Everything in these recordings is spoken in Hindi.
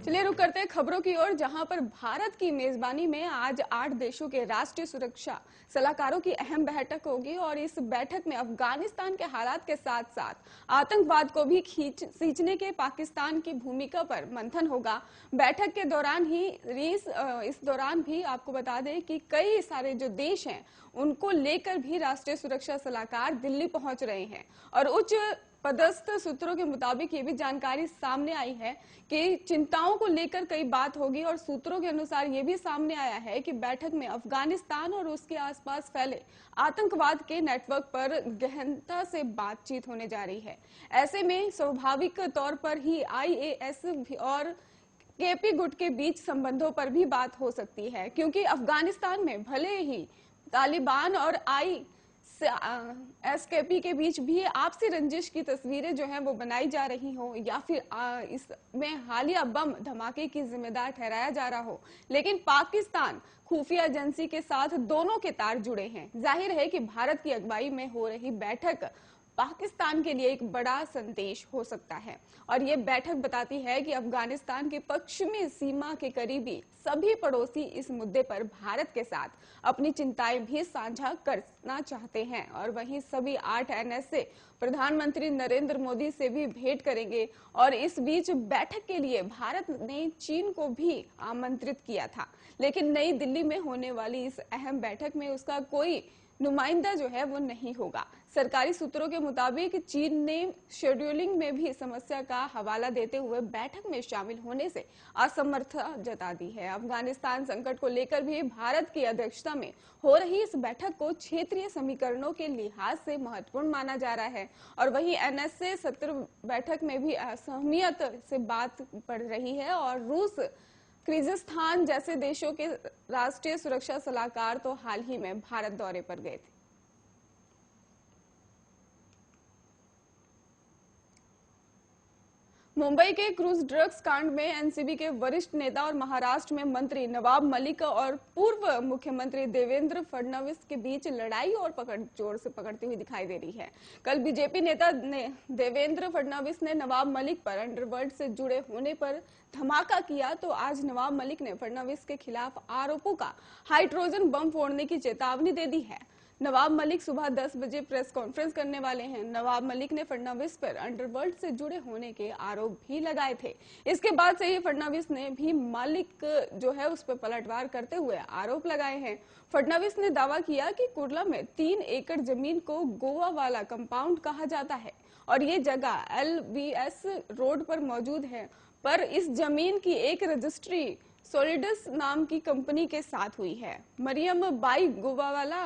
चलिए रुक करते हैं खबरों की ओर, जहां पर भारत की मेजबानी में आज 8 देशों के राष्ट्रीय सुरक्षा सलाहकारों की अहम बैठक होगी और इस बैठक में अफगानिस्तान के हालात के साथ साथ आतंकवाद को भी सींचने के पाकिस्तान की भूमिका पर मंथन होगा। बैठक के दौरान ही इस दौरान भी आपको बता दें कि कई सारे जो देश हैं उनको लेकर भी राष्ट्रीय सुरक्षा सलाहकार दिल्ली पहुंच रहे हैं और उच्च पदस्थ सूत्रों के मुताबिक ये भी जानकारी सामने आई है कि चिंताओं को लेकर कई बात होगी और सूत्रों के अनुसार ये भी सामने आया है कि बैठक में अफगानिस्तान और उसके आसपास फैले आतंकवाद के नेटवर्क पर गहनता से बातचीत होने जा रही है। ऐसे में स्वाभाविक तौर पर ही आईएस और केपी गुट के बीच संबंधों पर भी बात हो सकती है, क्योंकि अफगानिस्तान में भले ही तालिबान और एसकेपी के बीच भी आपसी रंजिश की तस्वीरें जो है वो बनाई जा रही हो या फिर इसमें हालिया बम धमाके की जिम्मेदार ठहराया जा रहा हो, लेकिन पाकिस्तान खुफिया एजेंसी के साथ दोनों के तार जुड़े हैं। जाहिर है कि भारत की अगुवाई में हो रही बैठक पाकिस्तान के लिए एक बड़ा संदेश हो सकता है और ये बैठक बताती है कि अफगानिस्तान के पश्चिमी सीमा के करीबी सभी पड़ोसी इस मुद्दे पर भारत के साथ अपनी चिंताएं भी साझा करना चाहते हैं और वहीं सभी 8 एनएसए प्रधानमंत्री नरेंद्र मोदी से भी भेंट करेंगे। और इस बीच बैठक के लिए भारत ने चीन को भी आमंत्रित किया था, लेकिन नई दिल्ली में होने वाली इस अहम बैठक में उसका कोई नुमाइंदा जो है वो नहीं होगा। सरकारी सूत्रों के मुताबिक चीन ने शेड्यूलिंग में भी समस्या का हवाला देते हुए बैठक में शामिल होने से असमर्थता जता दी है। अफगानिस्तान संकट को लेकर भी भारत की अध्यक्षता में हो रही इस बैठक को क्षेत्रीय समीकरणों के लिहाज से महत्वपूर्ण माना जा रहा है और वहीं एनएसए सत्र बैठक में भी असहमियत से बात पड़ रही है और रूस, किर्गिस्तान जैसे देशों के राष्ट्रीय सुरक्षा सलाहकार तो हाल ही में भारत दौरे पर गए थे। मुंबई के क्रूज ड्रग्स कांड में एनसीबी के वरिष्ठ नेता और महाराष्ट्र में मंत्री नवाब मलिक और पूर्व मुख्यमंत्री देवेंद्र फडणवीस के बीच लड़ाई और जोर से पकड़ती हुई दिखाई दे रही है। कल बीजेपी नेता ने देवेंद्र फडणवीस ने नवाब मलिक पर अंडरवर्ल्ड से जुड़े होने पर धमाका किया, तो आज नवाब मलिक ने फडणवीस के खिलाफ आरोपों का हाइड्रोजन बम फोड़ने की चेतावनी दे दी है। नवाब मलिक सुबह 10 बजे प्रेस कॉन्फ्रेंस करने वाले हैं। नवाब मलिक ने फडणवीस पर अंडरवर्ल्ड से जुड़े होने के आरोप भी लगाए थे। इसके बाद से ही फडणवीस ने भी मलिक जो है उस पर पलटवार करते हुए आरोप लगाए हैं। फडणवीस ने दावा किया कि कुर्ला में 3 एकड़ जमीन को गोवा वाला कंपाउंड कहा जाता है और ये जगह LBS रोड पर मौजूद है, पर इस जमीन की एक रजिस्ट्री सोलिडस नाम की कंपनी के साथ हुई है। Mariam Bai Goawala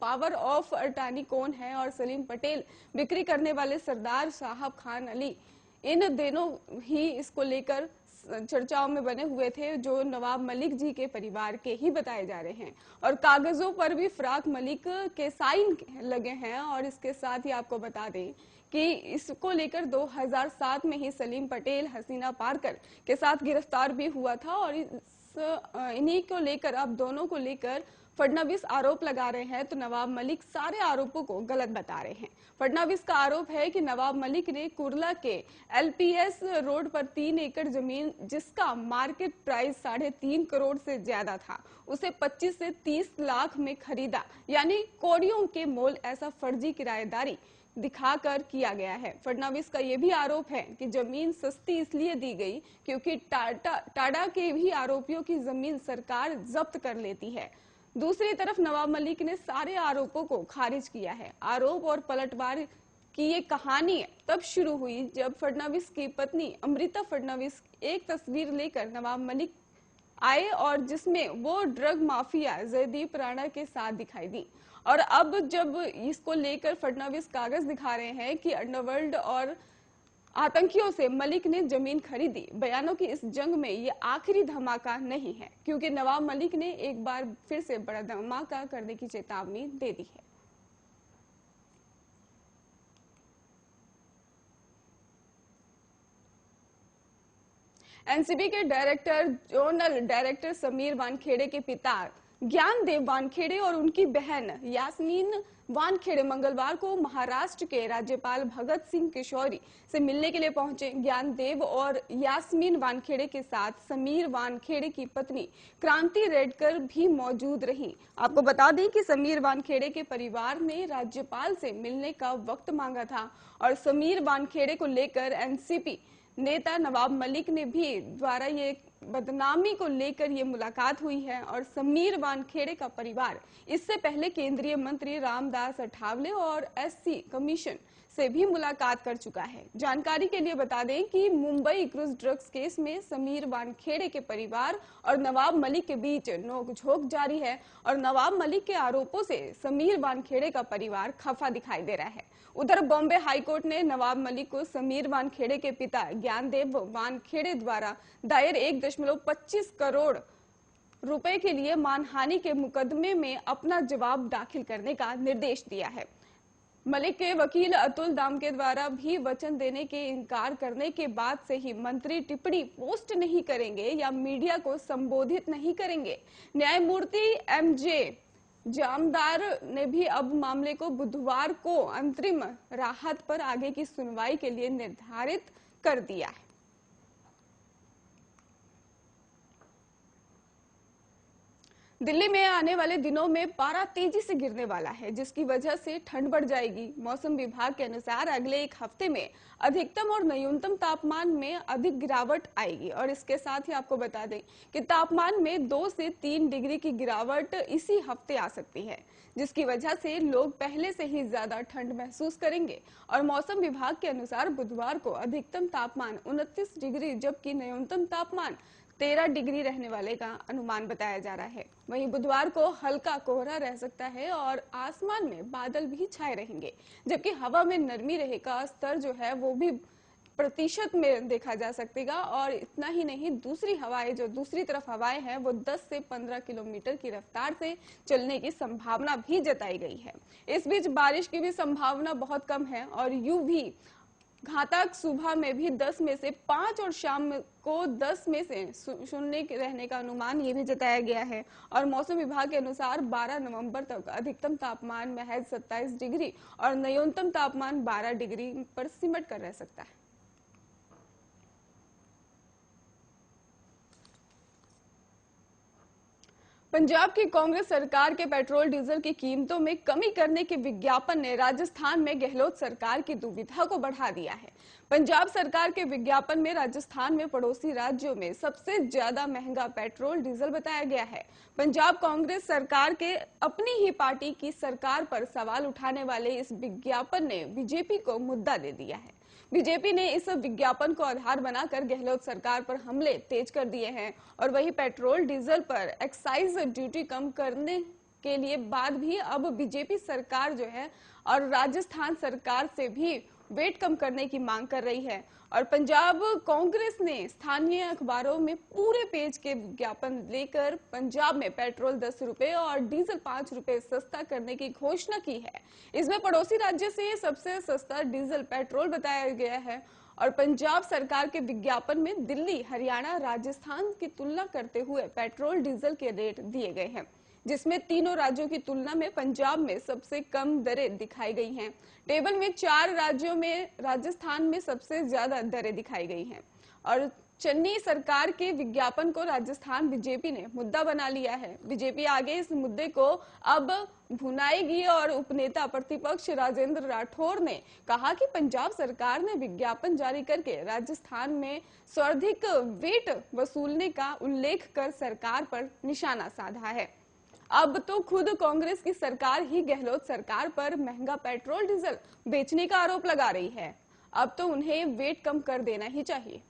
power of attorney कौन है और सलीम पटेल बिक्री करने वाले सरदार साहब खान अली, इन दिनों ही इसको लेकर चर्चाओं में बने हुए थे, जो नवाब मलिक जी के परिवार के ही बताए जा रहे हैं और कागजों पर भी फराक मलिक के साइन लगे हैं। और इसके साथ ही आपको बता दें कि इसको लेकर 2007 में ही सलीम पटेल हसीना पारकर के साथ गिरफ्तार भी हुआ था और इन्हीं को लेकर अब दोनों को लेकर फडणवीस आरोप लगा रहे हैं, तो नवाब मलिक सारे आरोपों को गलत बता रहे हैं। फडणवीस का आरोप है कि नवाब मलिक ने कुर्ला के LPS रोड पर 3 एकड़ जमीन, जिसका मार्केट प्राइस 3.5 करोड़ से ज्यादा था, उसे 25 से 30 लाख में खरीदा, यानी कौड़ियों के मोल ऐसा फर्जी किराएदारी दिखाकर किया गया है। फडणवीस का यह भी आरोप है कि जमीन सस्ती इसलिए दी गई क्योंकि टाडा के भी आरोपियों की जमीन सरकार जब्त कर लेती है। दूसरी तरफ नवाब मलिक ने सारे आरोपों को खारिज किया है। आरोप और पलटवार की ये कहानी तब शुरू हुई जब फडणवीस की पत्नी अमृता फडणवीस एक तस्वीर लेकर नवाब मलिक आए और जिसमें वो ड्रग माफिया जयदीप राणा के साथ दिखाई दी। और अब जब इसको लेकर फडणवीस कागज दिखा रहे हैं कि अंडरवर्ल्ड और आतंकियों से मलिक ने जमीन खरीदी, बयानों की इस जंग में ये आखिरी धमाका नहीं है, क्योंकि नवाब मलिक ने एक बार फिर से बड़ा धमाका करने की चेतावनी दे दी है। एनसीबी के director zonal director Sameer Wankhede के पिता ज्ञानदेव वानखेड़े और उनकी बहन यास्मीन वानखेड़े मंगलवार को महाराष्ट्र के राज्यपाल भगत सिंह केशोरी से मिलने के लिए पहुंचे। ज्ञानदेव और यास्मीन वानखेड़े के साथ समीर वानखेड़े की पत्नी क्रांति रेडकर भी मौजूद रही। आपको बता दें कि समीर वानखेड़े के परिवार ने राज्यपाल से मिलने का वक्त मांगा था और समीर वानखेड़े को लेकर एनसीपी नेता नवाब मलिक ने भी द्वारा ये बदनामी को लेकर ये मुलाकात हुई है और समीर वानखेड़े का परिवार इससे पहले केंद्रीय मंत्री रामदास अठावले और एससी कमीशन से भी मुलाकात कर चुका है। जानकारी के लिए बता दें कि मुंबई क्रूज ड्रग्स केस में समीर वानखेड़े के परिवार और नवाब मलिक के बीच नोकझोंक जारी है और नवाब मलिक के आरोपों से समीर वानखेड़े का परिवार खफा दिखाई दे रहा है। उधर बॉम्बे हाईकोर्ट ने नवाब मलिक को समीर वानखेड़े के पिता ज्ञानदेव वानखेड़े द्वारा दायर 1.25 करोड़ रुपए के लिए मानहानि के मुकदमे में अपना जवाब दाखिल करने का निर्देश दिया है। मलिक के वकील अतुल दामके द्वारा भी वचन देने के इनकार करने के बाद से ही मंत्री टिप्पणी पोस्ट नहीं करेंगे या मीडिया को संबोधित नहीं करेंगे। न्यायमूर्ति एमजे जामदार ने भी अब मामले को बुधवार को अंतरिम राहत पर आगे की सुनवाई के लिए निर्धारित कर दिया है। दिल्ली में आने वाले दिनों में पारा तेजी से गिरने वाला है, जिसकी वजह से ठंड बढ़ जाएगी। मौसम विभाग के अनुसार अगले एक हफ्ते में अधिकतम और न्यूनतम तापमान में अधिक गिरावट आएगी और इसके साथ ही आपको बता दें कि तापमान में 2 से 3 डिग्री की गिरावट इसी हफ्ते आ सकती है, जिसकी वजह से लोग पहले से ही ज्यादा ठंड महसूस करेंगे। और मौसम विभाग के अनुसार बुधवार को अधिकतम तापमान 29 डिग्री जबकि न्यूनतम तापमान 13 डिग्री रहने वाले का अनुमान बताया जा रहा है। वहीं बुधवार को हल्का कोहरा रह सकता है और आसमान में बादल भी छाए रहेंगे, जबकि हवा में नरमी रहेगा। स्तर जो है वो भी प्रतिशत में देखा जा सकेगा और इतना ही नहीं, दूसरी हवाएं जो दूसरी तरफ हवाएं हैं वो 10 से 15 किलोमीटर की रफ्तार से चलने की संभावना भी जताई गई है। इस बीच बारिश की भी संभावना बहुत कम है और यूं भी घातक सुबह में भी 10 में से 5 और शाम को 10 में से 0 रहने का अनुमान ये भी जताया गया है। और मौसम विभाग के अनुसार 12 नवंबर तक अधिकतम तापमान महज 27 डिग्री और न्यूनतम तापमान 12 डिग्री पर सिमट कर रह सकता है। पंजाब की कांग्रेस सरकार के पेट्रोल डीजल की कीमतों में कमी करने के विज्ञापन ने राजस्थान में गहलोत सरकार की दुविधा को बढ़ा दिया है। पंजाब सरकार के विज्ञापन में राजस्थान में पड़ोसी राज्यों में सबसे ज्यादा महंगा पेट्रोल डीजल बताया गया है। पंजाब कांग्रेस सरकार के अपनी ही पार्टी की सरकार पर सवाल उठाने वाले इस विज्ञापन ने बीजेपी को मुद्दा दे दिया है। बीजेपी ने इस विज्ञापन को आधार बनाकर गहलोत सरकार पर हमले तेज कर दिए हैं और वही पेट्रोल डीजल पर एक्साइज ड्यूटी कम करने के लिए बाद भी अब बीजेपी सरकार जो है और राजस्थान सरकार से भी वेट कम करने की मांग कर रही है। और पंजाब कांग्रेस ने स्थानीय अखबारों में पूरे पेज के विज्ञापन लेकर पंजाब में पेट्रोल 10 रुपए और डीजल 5 रुपए सस्ता करने की घोषणा की है। इसमें पड़ोसी राज्य से सबसे सस्ता डीजल पेट्रोल बताया गया है और पंजाब सरकार के विज्ञापन में दिल्ली, हरियाणा, राजस्थान की तुलना करते हुए पेट्रोल डीजल के रेट दिए गए हैं, जिसमें तीनों राज्यों की तुलना में पंजाब में सबसे कम दरें दिखाई गई हैं। टेबल में 4 राज्यों में राजस्थान में सबसे ज्यादा दरें दिखाई गई हैं और चन्नी सरकार के विज्ञापन को राजस्थान बीजेपी ने मुद्दा बना लिया है। बीजेपी आगे इस मुद्दे को अब भुनाएगी और उपनेता प्रतिपक्ष राजेंद्र राठौर ने कहा कि पंजाब सरकार ने विज्ञापन जारी करके राजस्थान में सर्वाधिक वेट वसूलने का उल्लेख कर सरकार पर निशाना साधा है। अब तो खुद कांग्रेस की सरकार ही गहलोत सरकार पर महंगा पेट्रोल डीजल बेचने का आरोप लगा रही है। अब तो उन्हें वेट कम कर देना ही चाहिए।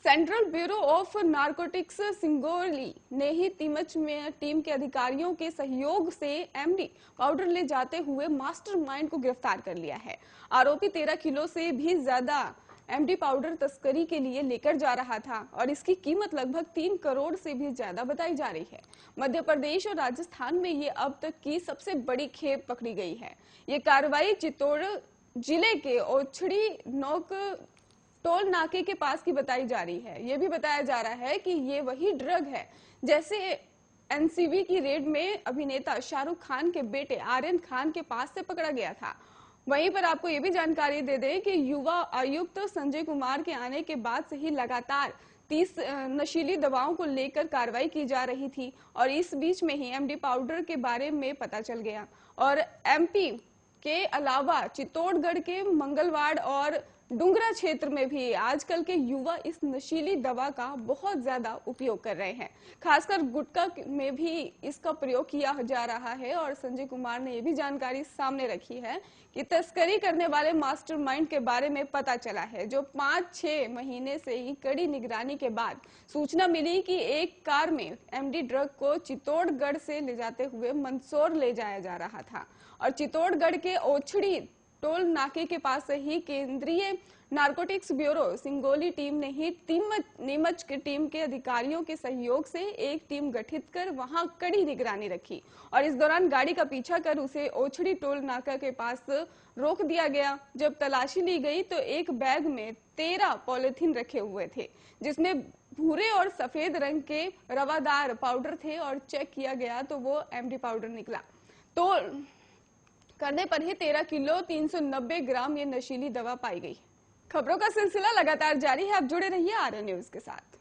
Central bureau of narcotics Singrauli ने ही नीमच में टीम के अधिकारियों के सहयोग से एमडी पाउडर ले जाते हुए मास्टरमाइंड को गिरफ्तार कर लिया है। आरोपी 13 किलो से भी ज्यादा एमडी पाउडर तस्करी के लिए लेकर जा रहा था और इसकी कीमत लगभग 3 करोड़ से भी ज्यादा बताई जा रही है। मध्य प्रदेश और राजस्थान में ये अब तक की सबसे बड़ी खेप पकड़ी गई है। ये कार्रवाई चित्तौड़ जिले के ओछड़ी नौक टोल नाके के पास की बताई जा रही है। ये भी बताया जा रहा है कि ये वही ड्रग है जैसे एनसीबी की रेड में अभिनेता शाहरुख खान के बेटे आर्यन खान के पास से पकड़ा गया था। वहीं पर आपको ये भी जानकारी दे दें कि युवा आयुक्त संजय कुमार के आने के बाद से ही लगातार 30 नशीली दवाओं को लेकर कार्रवाई की जा रही थी और इस बीच में ही एमडी पाउडर के बारे में पता चल गया। और एमपी के अलावा चित्तौड़गढ़ के मंगलवाड़ और डुंगरा क्षेत्र में भी आजकल के युवा इस नशीली दवा का बहुत ज्यादा उपयोग कर रहे हैं। खासकर गुटखा में भी इसका प्रयोग किया जा रहा है और संजय कुमार ने यह भी जानकारी सामने रखी है कि तस्करी करने वाले मास्टरमाइंड के बारे में पता चला है, जो 5-6 महीने से ही कड़ी निगरानी के बाद सूचना मिली कि एक कार में एमडी ड्रग को चित्तौड़गढ़ से ले जाते हुए मंदसौर ले जाया जा रहा था और चित्तौड़गढ़ के ओछड़ी टोल नाके के पास से ही केंद्रीय नारकोटिक्स ब्यूरो सिंगोली टीम ने ही नीमच की टीम के अधिकारियों के सहयोग से एक टीम गठित कर वहां कड़ी निगरानी रखी और इस दौरान गाड़ी का पीछा कर उसे ओछड़ी टोल नाका के पास रोक दिया गया। जब तलाशी ली गई तो एक बैग में 13 पॉलिथीन रखे हुए थे जिसमें भूरे और सफेद रंग के रवादार पाउडर थे और चेक किया गया तो वो एमडी पाउडर निकला। तो करने पर ही 13 किलो 390 ग्राम ये नशीली दवा पाई गई। खबरों का सिलसिला लगातार जारी है, आप जुड़े रहिए आरएन न्यूज के साथ।